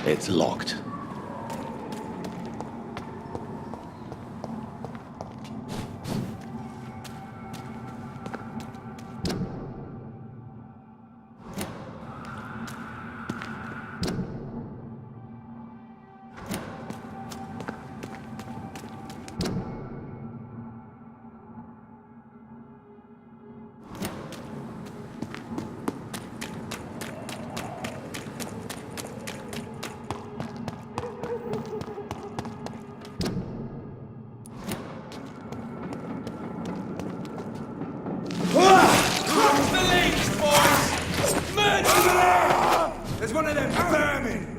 It's locked. There's one of them vermin!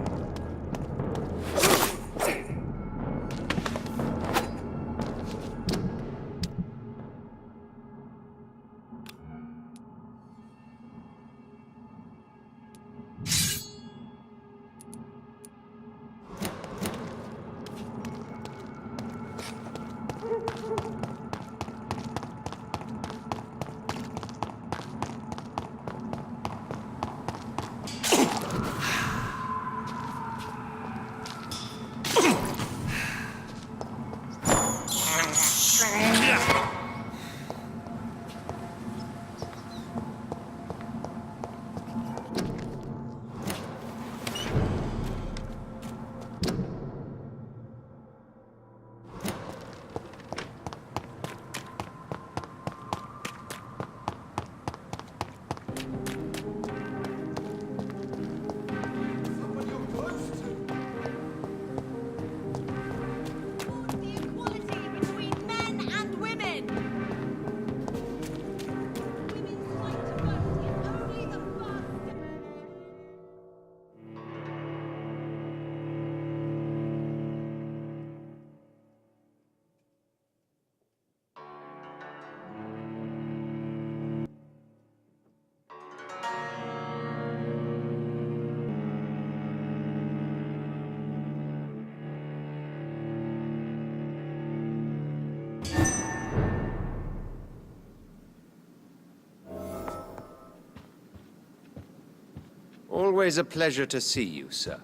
Always a pleasure to see you, sir.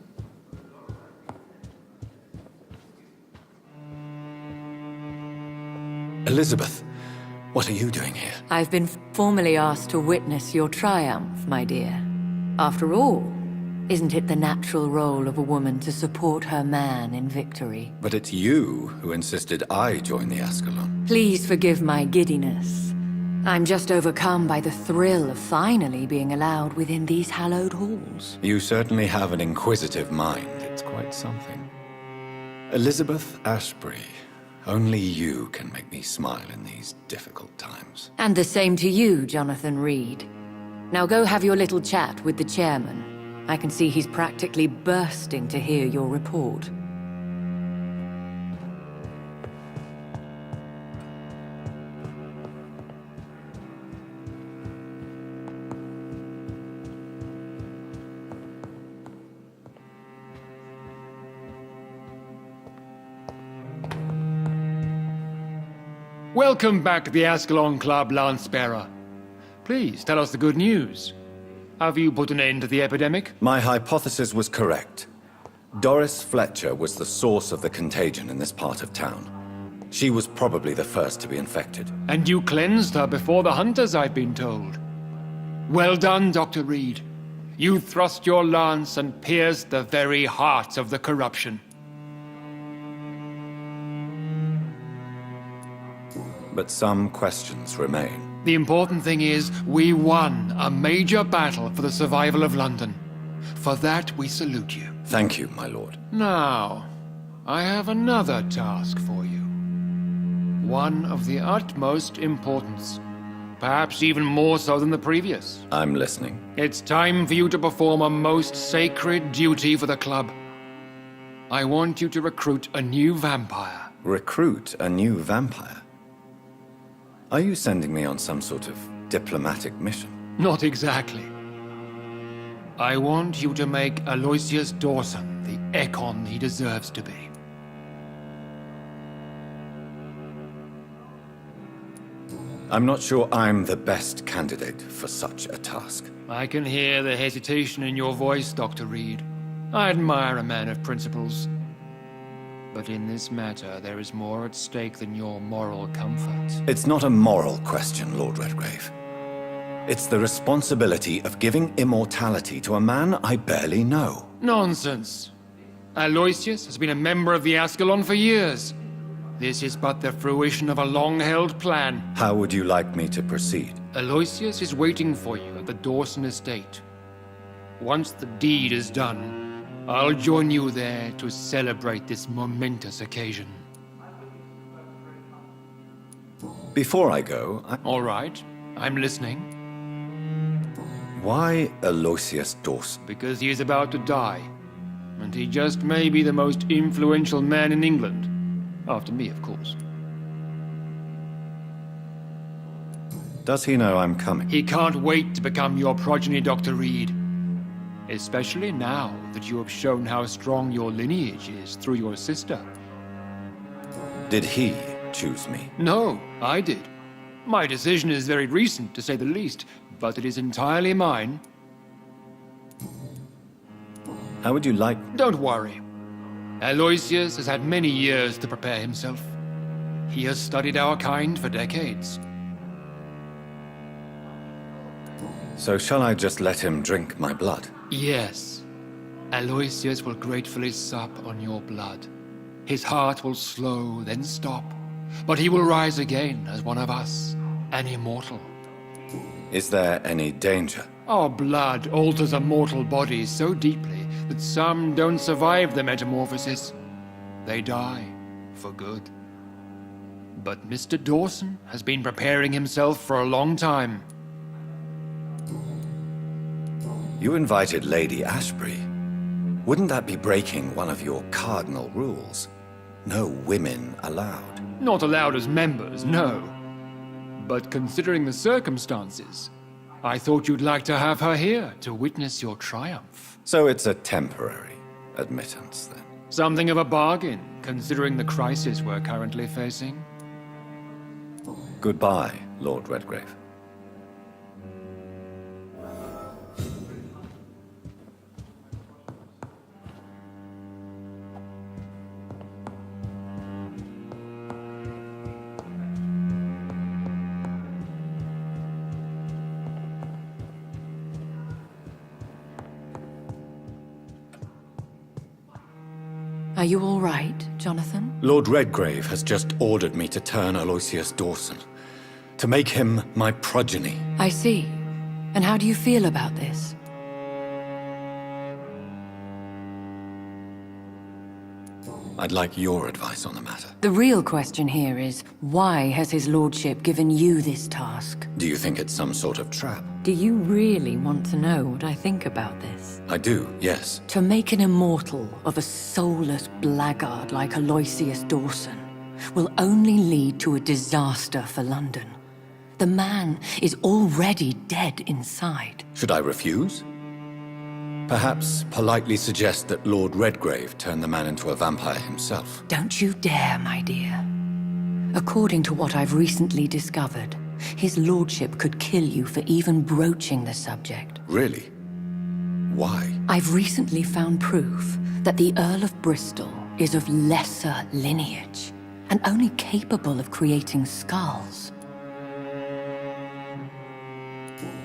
Elizabeth, what are you doing here? I've been formally asked to witness your triumph, my dear. After all, isn't it the natural role of a woman to support her man in victory? But it's you who insisted I join the Ascalon. Please forgive my giddiness. I'm just overcome by the thrill of finally being allowed within these hallowed halls. You certainly have an inquisitive mind. It's quite something. Elizabeth Ashbury, only you can make me smile in these difficult times. And the same to you, Jonathan Reed. Now go have your little chat with the chairman. I can see he's practically bursting to hear your report. Welcome back to the Ascalon Club, Lance-Bearer. Please, tell us the good news. Have you put an end to the epidemic? My hypothesis was correct. Doris Fletcher was the source of the contagion in this part of town. She was probably the first to be infected. And you cleansed her before the hunters, I've been told. Well done, Dr. Reed. You thrust your lance and pierced the very heart of the corruption. But some questions remain. The important thing is, we won a major battle for the survival of London. For that, we salute you. Thank you, my lord. Now, I have another task for you. One of the utmost importance. Perhaps even more so than the previous. I'm listening. It's time for you to perform a most sacred duty for the club. I want you to recruit a new vampire. Recruit a new vampire? Are you sending me on some sort of diplomatic mission? Not exactly. I want you to make Aloysius Dawson the Ekon he deserves to be. I'm not sure I'm the best candidate for such a task. I can hear the hesitation in your voice, Dr. Reed. I admire a man of principles. But in this matter, there is more at stake than your moral comfort. It's not a moral question, Lord Redgrave. It's the responsibility of giving immortality to a man I barely know. Nonsense. Aloysius has been a member of the Ascalon for years. This is but the fruition of a long-held plan. How would you like me to proceed? Aloysius is waiting for you at the Dawson estate. Once the deed is done, I'll join you there to celebrate this momentous occasion. Before I go, All right, I'm listening. Why Aloysius Dawson? Because he is about to die. And he just may be the most influential man in England. After me, of course. Does he know I'm coming? He can't wait to become your progeny, Dr. Reed. Especially now that you have shown how strong your lineage is through your sister. Did he choose me? No, I did. My decision is very recent, to say the least, but it is entirely mine. How would you like... Don't worry. Aloysius has had many years to prepare himself. He has studied our kind for decades. So shall I just let him drink my blood? Yes. Aloysius will gratefully sup on your blood. His heart will slow, then stop. But he will rise again as one of us, an immortal. Is there any danger? Our blood alters a mortal body so deeply that some don't survive the metamorphosis. They die for good. But Mr. Dawson has been preparing himself for a long time. You invited Lady Ashbury. Wouldn't that be breaking one of your cardinal rules? No women allowed. Not allowed as members, no. But considering the circumstances, I thought you'd like to have her here to witness your triumph. So it's a temporary admittance, then? Something of a bargain, considering the crisis we're currently facing. Goodbye, Lord Redgrave. Are you all right, Jonathan? Lord Redgrave has just ordered me to turn Aloysius Dawson, to make him my progeny. I see. And how do you feel about this? I'd like your advice on the matter. The real question here is, why has his lordship given you this task? Do you think it's some sort of trap? Do you really want to know what I think about this? I do, yes. To make an immortal of a soulless blackguard like Aloysius Dawson will only lead to a disaster for London. The man is already dead inside. Should I refuse? Perhaps politely suggest that Lord Redgrave turn the man into a vampire himself. Don't you dare, my dear. According to what I've recently discovered, his lordship could kill you for even broaching the subject. Really? Why? I've recently found proof that the Earl of Bristol is of lesser lineage and only capable of creating skulls.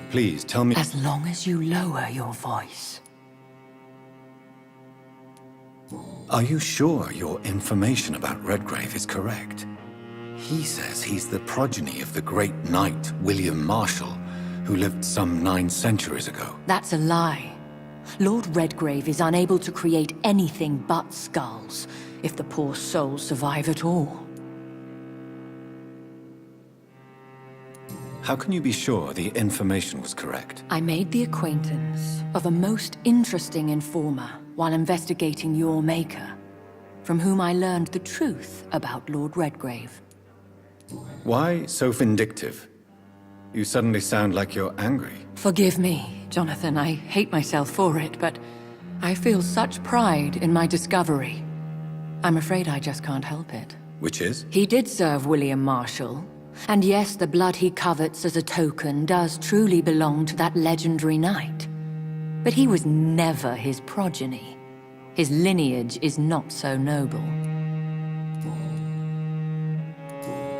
Please tell me... As long as you lower your voice. Are you sure your information about Redgrave is correct? He says he's the progeny of the great knight William Marshall, who lived some 9 centuries ago. That's a lie. Lord Redgrave is unable to create anything but skulls, if the poor souls survive at all. How can you be sure the information was correct? I made the acquaintance of a most interesting informer while investigating your maker, from whom I learned the truth about Lord Redgrave. Why so vindictive? You suddenly sound like you're angry. Forgive me, Jonathan. I hate myself for it, but I feel such pride in my discovery. I'm afraid I just can't help it. Which is? He did serve William Marshall. And yes, the blood he covets as a token does truly belong to that legendary knight. But he was never his progeny. His lineage is not so noble.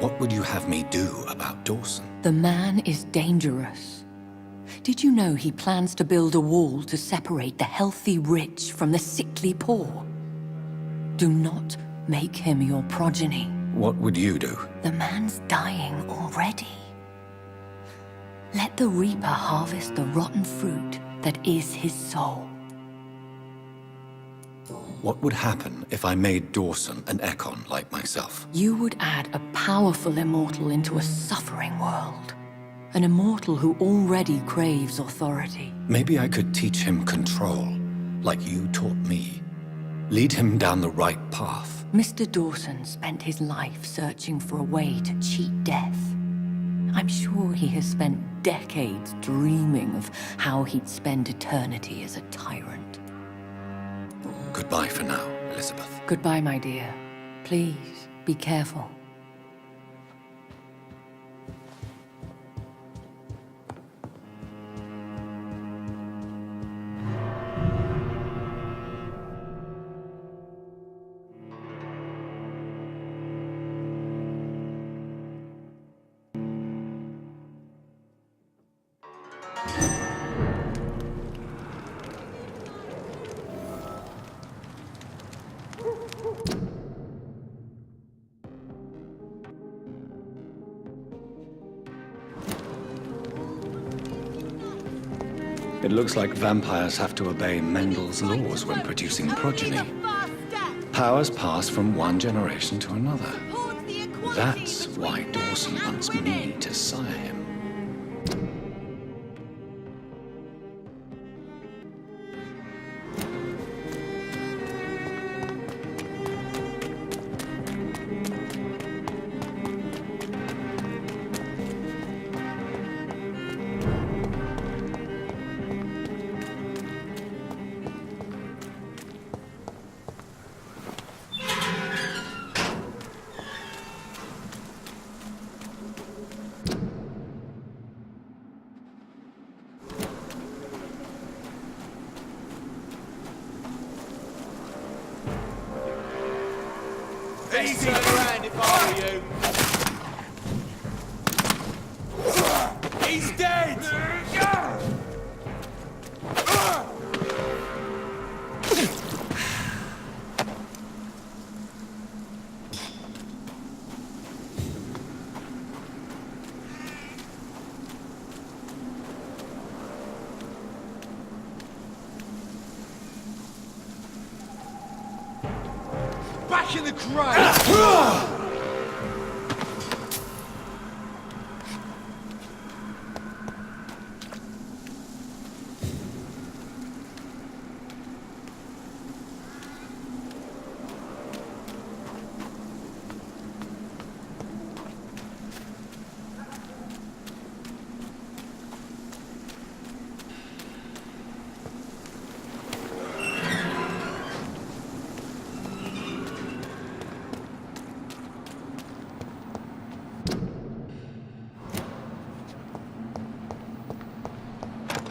What would you have me do about Dawson? The man is dangerous. Did you know he plans to build a wall to separate the healthy rich from the sickly poor? Do not make him your progeny. What would you do? The man's dying already. Let the reaper harvest the rotten fruit that is his soul. What would happen if I made Dawson an Ekon like myself? You would add a powerful immortal into a suffering world. An immortal who already craves authority. Maybe I could teach him control, like you taught me. Lead him down the right path. Mr. Dawson spent his life searching for a way to cheat death. I'm sure he has spent decades dreaming of how he'd spend eternity as a tyrant. Goodbye for now, Elizabeth. Goodbye, my dear. Please, be careful. It looks like vampires have to obey Mendel's laws when producing progeny. Powers pass from one generation to another. That's why Dawson wants me to sire him. Easy. Turn around if I were you. He's dead! Back in the crate!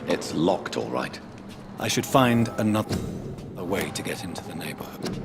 It's locked, all right. I should find another way to get into the neighborhood.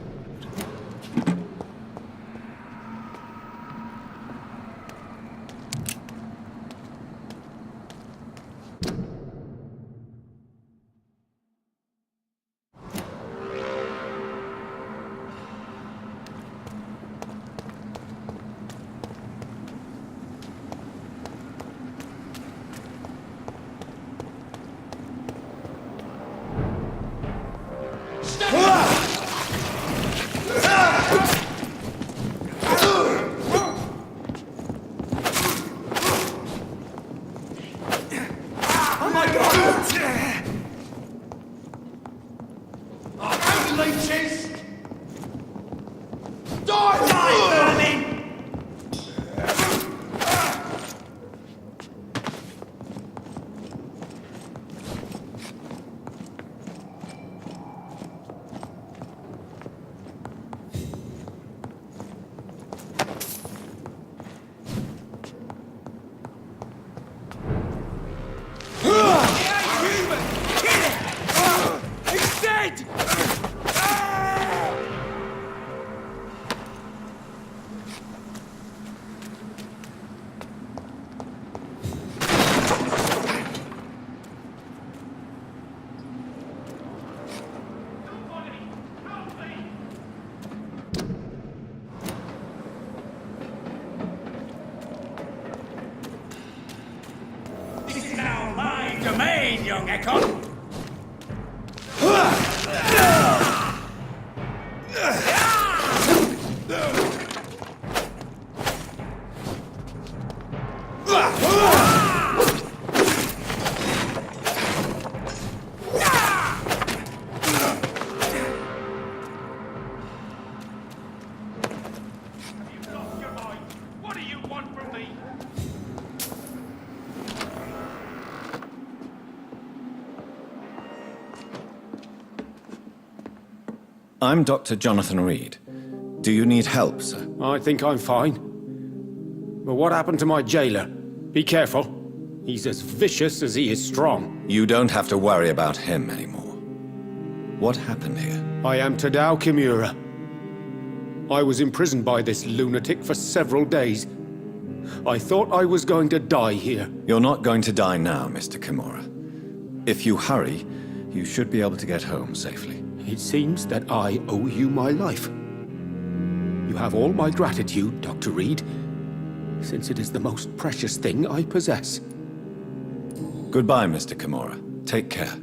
young Ekon! I'm Dr. Jonathan Reed. Do you need help, sir? I think I'm fine. But what happened to my jailer? Be careful. He's as vicious as he is strong. You don't have to worry about him anymore. What happened here? I am Tadao Kimura. I was imprisoned by this lunatic for several days. I thought I was going to die here. You're not going to die now, Mr. Kimura. If you hurry, you should be able to get home safely. It seems that I owe you my life. You have all my gratitude, Dr. Reed, since it is the most precious thing I possess. Goodbye, Mr. Kimura. Take care.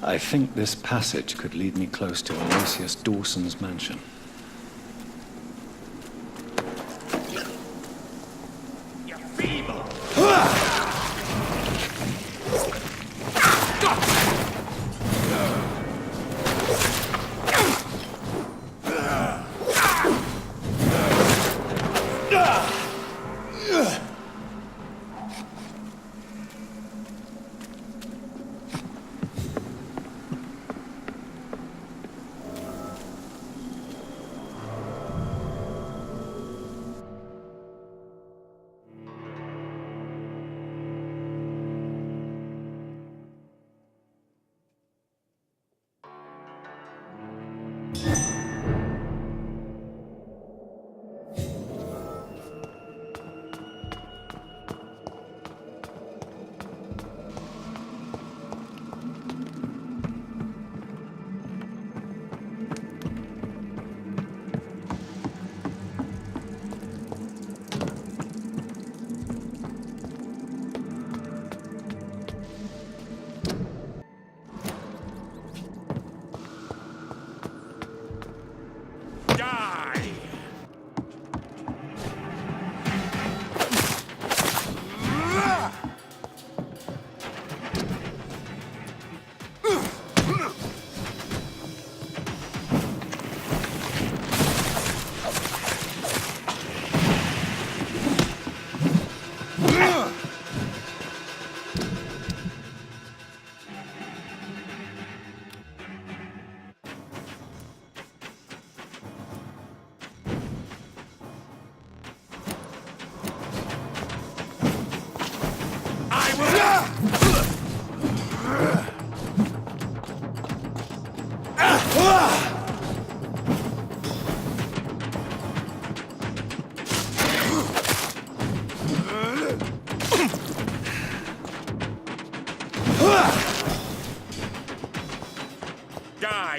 I think this passage could lead me close to Aloysius Dawson's mansion.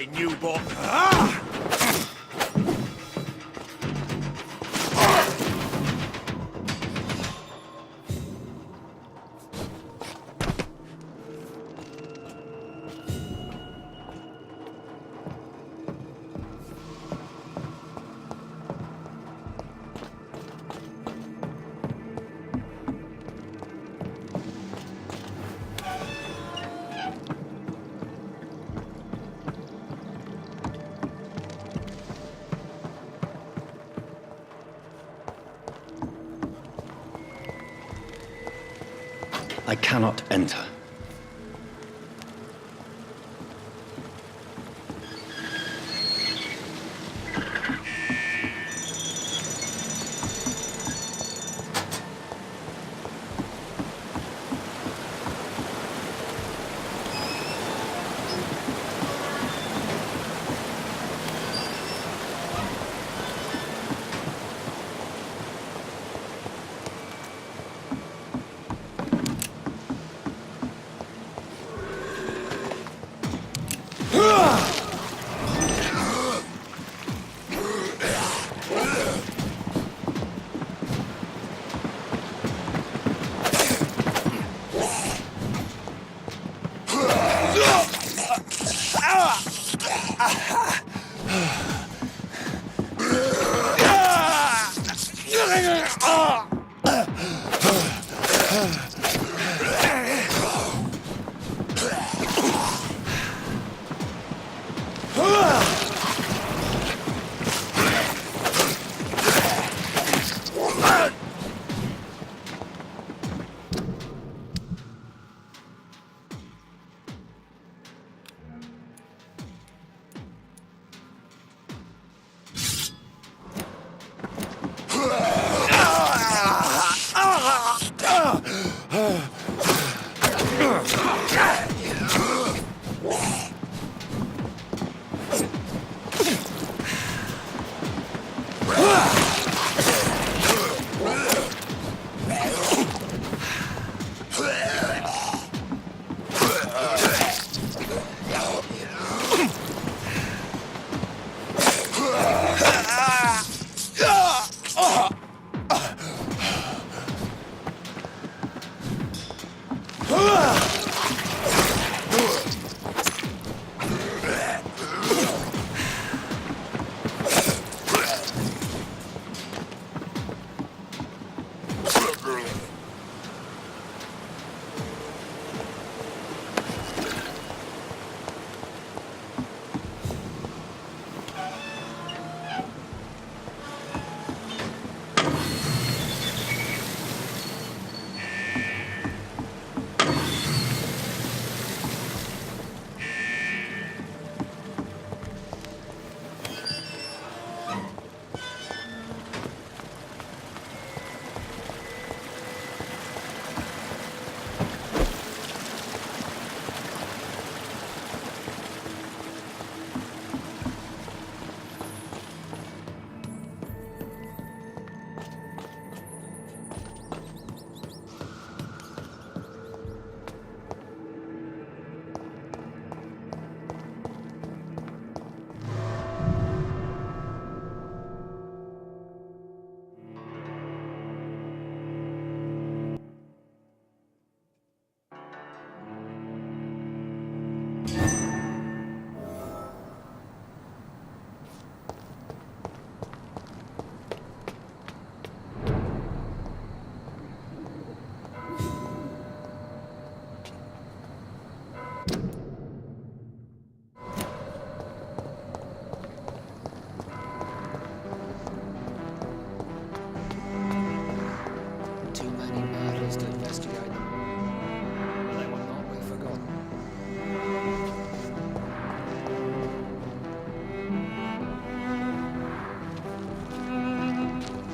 die, newborn. I cannot enter.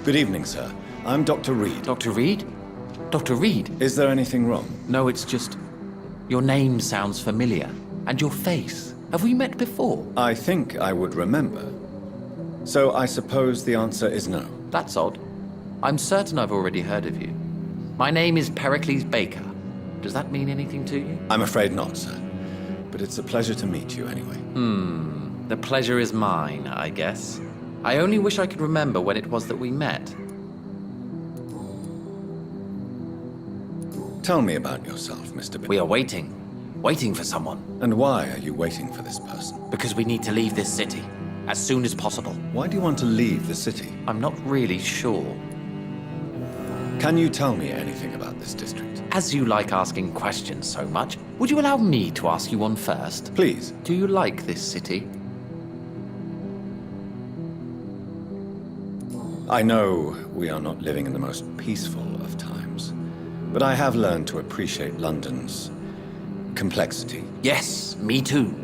Good evening, sir. I'm Dr. Reed. Dr. Reed? Dr. Reed? Is there anything wrong? No, it's just... Your name sounds familiar. And your face. Have we met before? I think I would remember. So I suppose the answer is no. That's odd. I'm certain I've already heard of you. My name is Pericles Baker. Does that mean anything to you? I'm afraid not, sir. but it's a pleasure to meet you anyway. The pleasure is mine, I guess. I only wish I could remember when it was that we met. Tell me about yourself, Mr. We are waiting. Waiting for someone. And why are you waiting for this person? Because we need to leave this city. As soon as possible. Why do you want to leave the city? I'm not really sure. Can you tell me anything about this district? As you like asking questions so much, would you allow me to ask you one first? Please. Do you like this city? I know we are not living in the most peaceful of times, but I have learned to appreciate London's complexity. Yes, me too.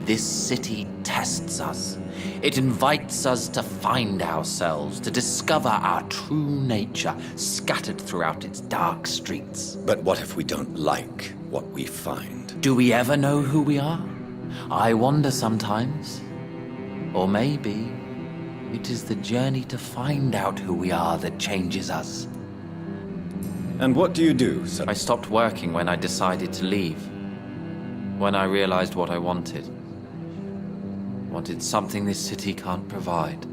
This city tests us. It invites us to find ourselves, to discover our true nature scattered throughout its dark streets. But what if we don't like what we find? Do we ever know who we are? I wonder sometimes. Or maybe it is the journey to find out who we are that changes us. And what do you do, sir? I stopped working when I decided to leave. When I realized what I wanted. Wanted something this city can't provide.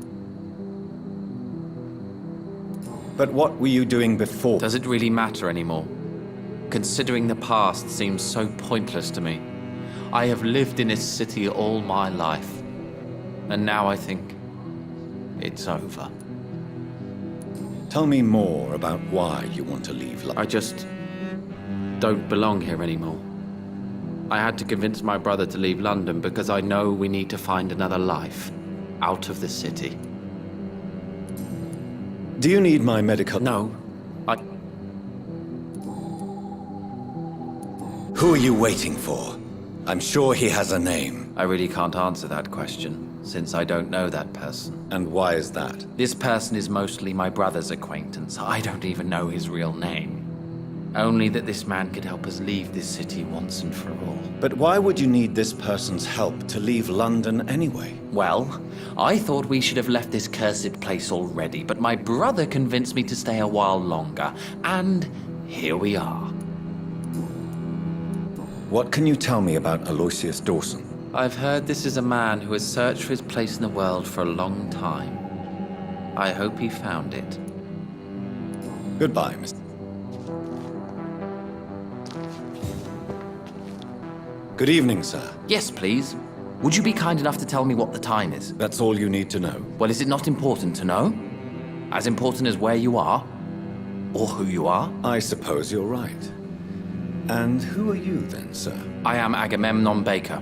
But what were you doing before? Does it really matter anymore? Considering the past seems so pointless to me. I have lived in this city all my life. And now I think it's over. Tell me more about why you want to leave London. I just don't belong here anymore. I had to convince my brother to leave London because I know we need to find another life out of the city. Do you need my medical... No, Who are you waiting for? I'm sure he has a name. I really can't answer that question, since I don't know that person. And why is that? This person is mostly my brother's acquaintance. I don't even know his real name. Only that this man could help us leave this city once and for all. But why would you need this person's help to leave London anyway? Well, I thought we should have left this cursed place already, but my brother convinced me to stay a while longer, and here we are. What can you tell me about Aloysius Dawson? I've heard this is a man who has searched for his place in the world for a long time. I hope he found it. Goodbye, Mr. Good evening, sir. Yes, please. Would you be kind enough to tell me what the time is? That's all you need to know. Well, is it not important to know? As important as where you are? Or who you are? I suppose you're right. And who are you then, sir? I am Agamemnon Baker.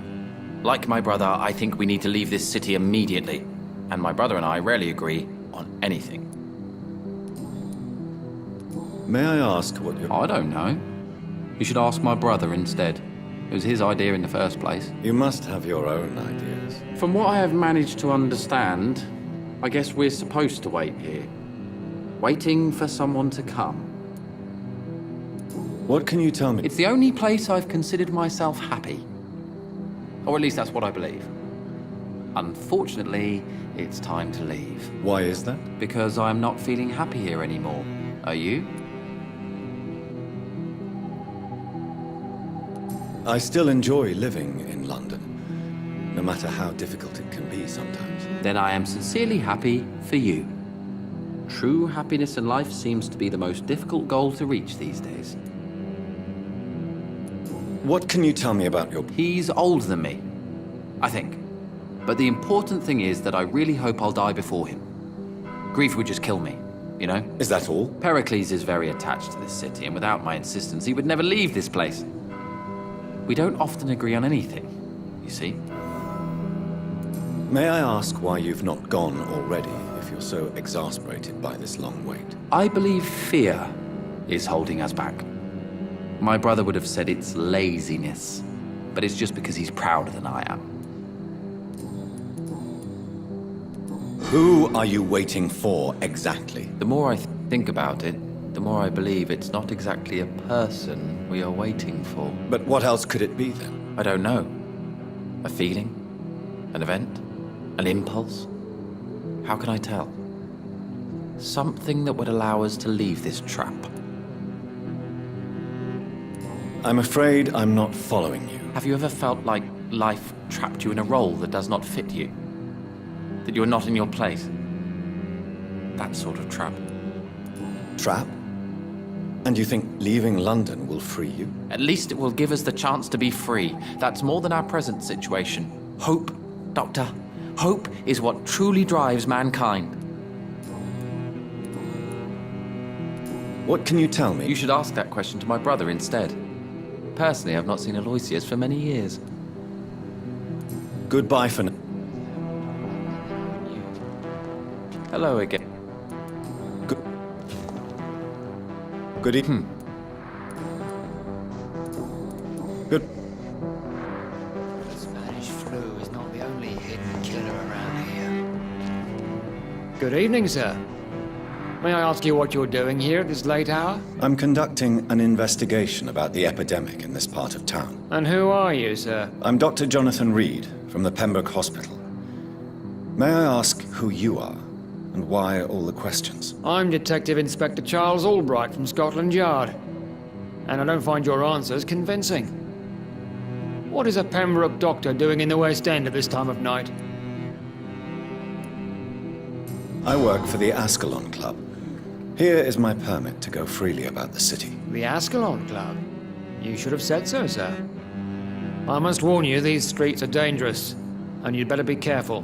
Like my brother, I think we need to leave this city immediately. And my brother and I rarely agree on anything. May I ask what you're... I don't know. You should ask my brother instead. It was his idea in the first place. You must have your own ideas. From what I have managed to understand, I guess we're supposed to wait here. Waiting for someone to come. What can you tell me? It's the only place I've considered myself happy. Or at least that's what I believe. Unfortunately, it's time to leave. Why is that? Because I'm not feeling happy here anymore. Are you? I still enjoy living in London, no matter how difficult it can be sometimes. Then I am sincerely happy for you. True happiness in life seems to be the most difficult goal to reach these days. What can you tell me about your... He's older than me, I think. But the important thing is that I really hope I'll die before him. Grief would just kill me, you know? Is that all? Pericles is very attached to this city, and without my insistence, he would never leave this place. We don't often agree on anything, you see. May I ask why you've not gone already, if you're so exasperated by this long wait? I believe fear is holding us back. My brother would have said it's laziness, but it's just because he's prouder than I am. Who are you waiting for, exactly? The more I think about it, the more I believe it's not exactly a person we are waiting for. But what else could it be, then? I don't know. A feeling? An event? An impulse? How can I tell? Something that would allow us to leave this trap. I'm afraid I'm not following you. Have you ever felt like life trapped you in a role that does not fit you. That you're not in your place. That sort of trap. Trap? And you think leaving London will free you? At least it will give us the chance to be free. That's more than our present situation. Hope, Doctor. Hope is what truly drives mankind. What can you tell me? You should ask that question to my brother instead. Personally, I've not seen Aloysius for many years. Goodbye for now. Hello again. Good evening. Good. The Spanish flu is not the only hidden killer around here. Good evening, sir. May I ask you what you're doing here at this late hour? I'm conducting an investigation about the epidemic in this part of town. And who are you, sir? I'm Dr. Jonathan Reed from the Pembroke Hospital. May I ask who you are and why all the questions? I'm Detective Inspector Charles Albright from Scotland Yard. And I don't find your answers convincing. What is a Pembroke doctor doing in the West End at this time of night? I work for the Ascalon Club. Here is my permit to go freely about the city. The Ascalon Club? You should have said so, sir. I must warn you, these streets are dangerous, and you'd better be careful.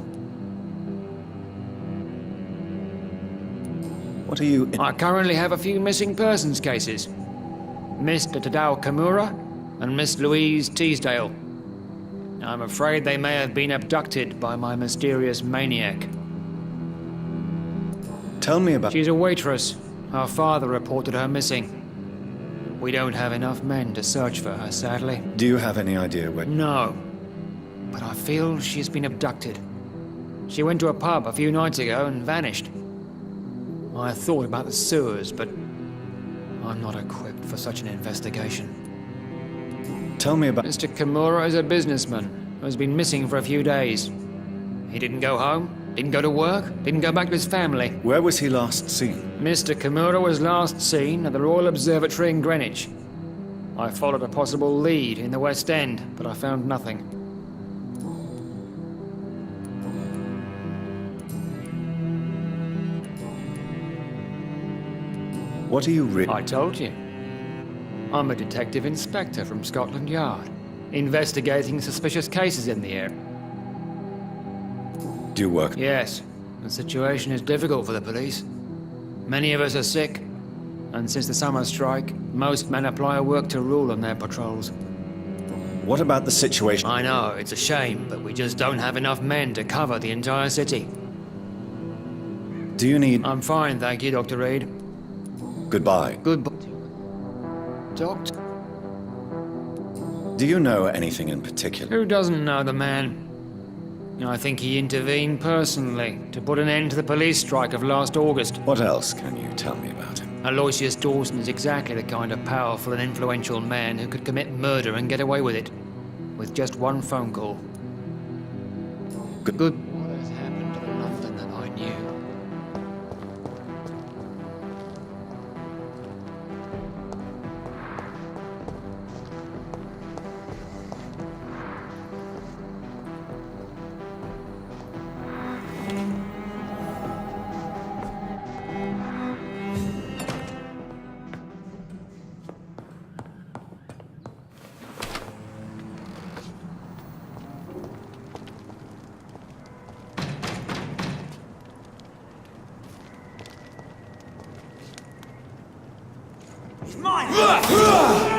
What are you... I currently have a few missing persons cases. Mr. Tadao Kimura and Miss Louise Teasdale. I'm afraid they may have been abducted by my mysterious maniac. Tell me about... She's a waitress. Her father reported her missing. We don't have enough men to search for her, sadly. Do you have any idea where... No. But I feel she's been abducted. She went to a pub a few nights ago and vanished. I thought about the sewers, but I'm not equipped for such an investigation. Tell me about... Mr. Kimura is a businessman who has been missing for a few days. He didn't go home, didn't go to work, didn't go back to his family. Where was he last seen? Mr. Kimura was last seen at the Royal Observatory in Greenwich. I followed a possible lead in the West End, but I found nothing. What are you I told you. I'm a detective inspector from Scotland Yard, investigating suspicious cases in the area. Do you work... Yes, the situation is difficult for the police. Many of us are sick, and since the summer strike, most men apply a work-to rule on their patrols. What about the situation... I know, it's a shame, but we just don't have enough men to cover the entire city. Do you need... I'm fine, thank you, Dr. Reed. Goodbye. Goodbye. Doctor? Do you know anything in particular? Who doesn't know the man? I think he intervened personally to put an end to the police strike of last August. What else can you tell me about him? Aloysius Dawson is exactly the kind of powerful and influential man who could commit murder and get away with it. With just one phone call. Good. What has happened to the London that I knew? Mine!